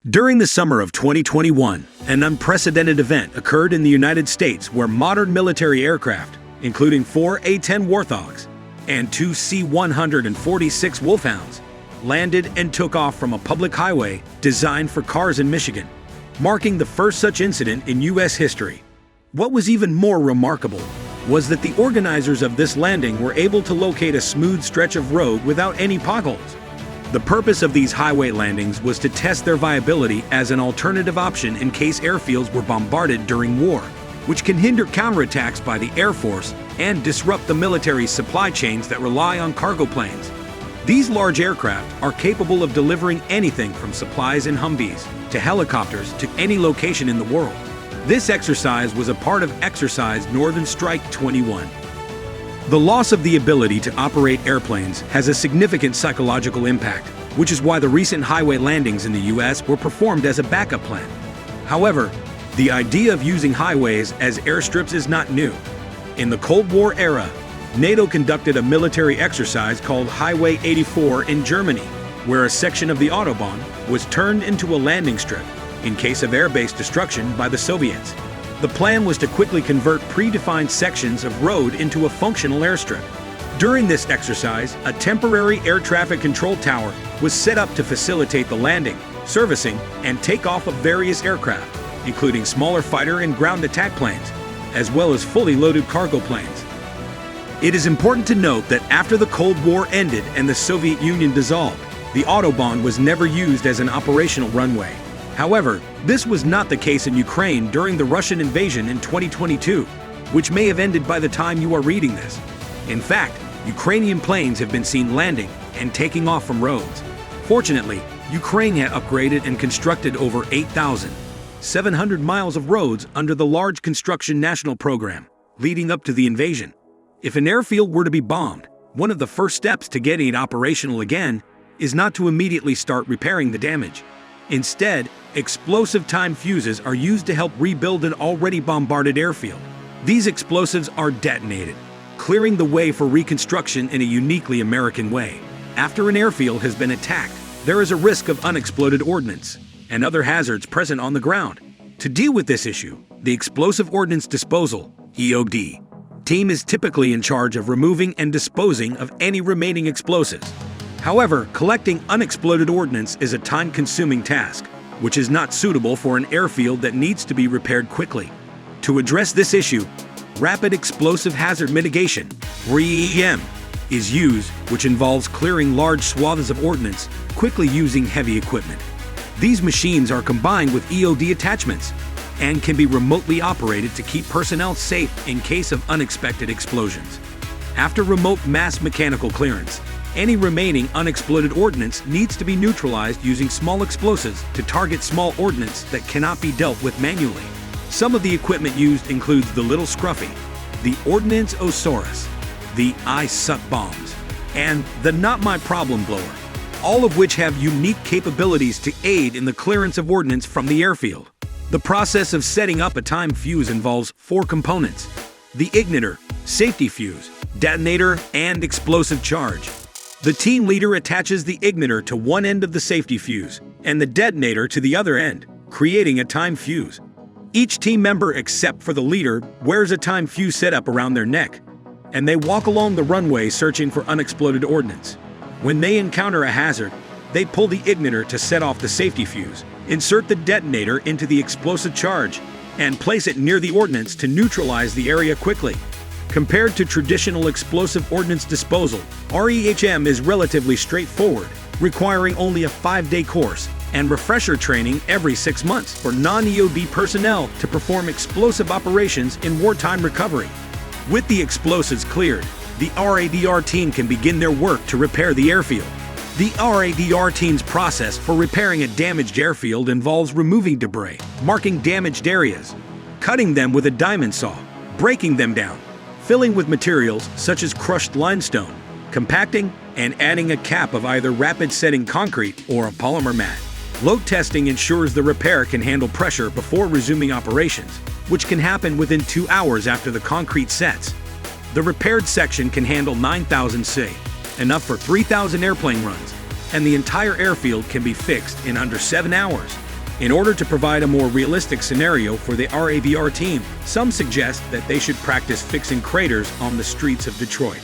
During the summer of 2021, an unprecedented event occurred in the United States where modern military aircraft, including 4 A-10 Warthogs and 2 C-146 Wolfhounds, landed and took off from a public highway designed for cars in Michigan, marking the first such incident in U.S. history. What was even more remarkable was that the organizers of this landing were able to locate a smooth stretch of road without any potholes. The purpose of these highway landings was to test their viability as an alternative option in case airfields were bombarded during war, which can hinder counterattacks by the Air Force and disrupt the military's supply chains that rely on cargo planes. These large aircraft are capable of delivering anything from supplies in Humvees to helicopters to any location in the world. This exercise was a part of Exercise Northern Strike 21. The loss of the ability to operate airplanes has a significant psychological impact, which is why the recent highway landings in the U.S. were performed as a backup plan. However, the idea of using highways as airstrips is not new. In the Cold War era, NATO conducted a military exercise called Highway 84 in Germany, where a section of the Autobahn was turned into a landing strip in case of air-based destruction by the Soviets. The plan was to quickly convert predefined sections of road into a functional airstrip. During this exercise, a temporary air traffic control tower was set up to facilitate the landing, servicing, and takeoff of various aircraft, including smaller fighter and ground attack planes, as well as fully loaded cargo planes. It is important to note that after the Cold War ended and the Soviet Union dissolved, the Autobahn was never used as an operational runway. However, this was not the case in Ukraine during the Russian invasion in 2022, which may have ended by the time you are reading this. In fact, Ukrainian planes have been seen landing and taking off from roads. Fortunately, Ukraine had upgraded and constructed over 8,700 miles of roads under the Large Construction National Program, leading up to the invasion. If an airfield were to be bombed, one of the first steps to getting it operational again is not to immediately start repairing the damage. Instead, explosive time fuses are used to help rebuild an already bombarded airfield. These explosives are detonated, clearing the way for reconstruction in a uniquely American way. After an airfield has been attacked, there is a risk of unexploded ordnance and other hazards present on the ground. To deal with this issue, the Explosive Ordnance Disposal (EOD) team is typically in charge of removing and disposing of any remaining explosives. However, collecting unexploded ordnance is a time-consuming task, which is not suitable for an airfield that needs to be repaired quickly. To address this issue, Rapid Explosive Hazard Mitigation, REEM, is used, which involves clearing large swaths of ordnance quickly using heavy equipment. These machines are combined with EOD attachments and can be remotely operated to keep personnel safe in case of unexpected explosions. After remote mass mechanical clearance, any remaining unexploded ordnance needs to be neutralized using small explosives to target small ordnance that cannot be dealt with manually. Some of the equipment used includes the Little Scruffy, the Ordnance Osaurus, the I Suck Bombs, and the Not My Problem Blower, all of which have unique capabilities to aid in the clearance of ordnance from the airfield. The process of setting up a time fuse involves 4 components: the igniter, safety fuse, detonator, and explosive charge. The team leader attaches the igniter to one end of the safety fuse and the detonator to the other end, creating a time fuse. Each team member except for the leader wears a time fuse setup around their neck, and they walk along the runway searching for unexploded ordnance. When they encounter a hazard, they pull the igniter to set off the safety fuse, insert the detonator into the explosive charge, and place it near the ordnance to neutralize the area quickly. Compared to traditional explosive ordnance disposal, REHM is relatively straightforward, requiring only a 5-day course and refresher training every 6 months for non-EOD personnel to perform explosive operations in wartime recovery. With the explosives cleared, the RADR team can begin their work to repair the airfield. The RADR team's process for repairing a damaged airfield involves removing debris, marking damaged areas, cutting them with a diamond saw, breaking them down, filling with materials such as crushed limestone, compacting, and adding a cap of either rapid-setting concrete or a polymer mat. Load testing ensures the repair can handle pressure before resuming operations, which can happen within 2 hours after the concrete sets. The repaired section can handle 9,000 C, enough for 3,000 airplane runs, and the entire airfield can be fixed in under 7 hours. In order to provide a more realistic scenario for the RAVR team, some suggest that they should practice fixing craters on the streets of Detroit.